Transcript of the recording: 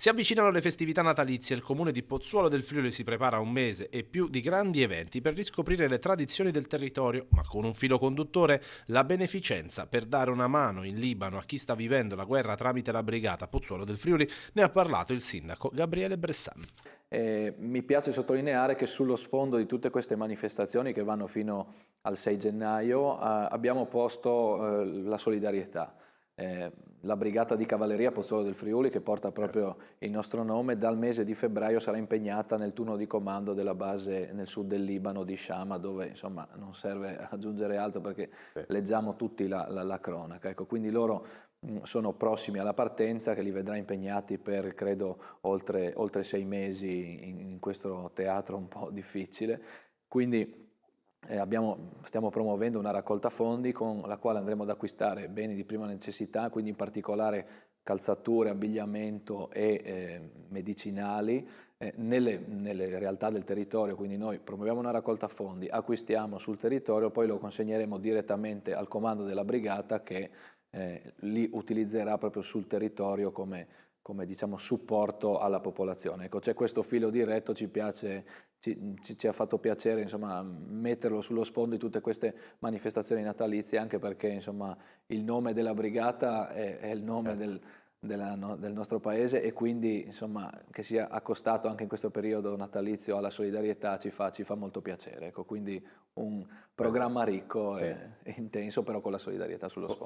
Si avvicinano le festività natalizie e il comune di Pozzuolo del Friuli si prepara un mese e più di grandi eventi per riscoprire le tradizioni del territorio, ma con un filo conduttore: la beneficenza per dare una mano in Libano a chi sta vivendo la guerra tramite la brigata Pozzuolo del Friuli. Ne ha parlato il sindaco Gabriele Bressan. Mi piace sottolineare che sullo sfondo di tutte queste manifestazioni che vanno fino al 6 gennaio abbiamo posto la solidarietà. La Brigata di Cavalleria Pozzuolo del Friuli, che porta proprio il nostro nome, dal mese di febbraio sarà impegnata nel turno di comando della base nel sud del Libano di Shama, dove insomma non serve aggiungere altro perché leggiamo tutti la cronaca. Ecco, quindi loro sono prossimi alla partenza, che li vedrà impegnati per credo oltre 6 mesi in questo teatro un po' difficile. Quindi stiamo promuovendo una raccolta fondi con la quale andremo ad acquistare beni di prima necessità, quindi in particolare calzature, abbigliamento e medicinali nelle realtà del territorio. Quindi noi promuoviamo una raccolta fondi, acquistiamo sul territorio, poi lo consegneremo direttamente al comando della brigata, che li utilizzerà proprio sul territorio come diciamo, supporto alla popolazione. Ecco, c'è questo filo diretto, ci ha fatto piacere insomma, metterlo sullo sfondo di tutte queste manifestazioni natalizie, anche perché insomma, il nome della brigata è il nome del nostro paese, e quindi insomma, che sia accostato anche in questo periodo natalizio alla solidarietà ci fa molto piacere. Ecco, quindi un programma ricco Sì. e intenso, però con la solidarietà sullo sfondo.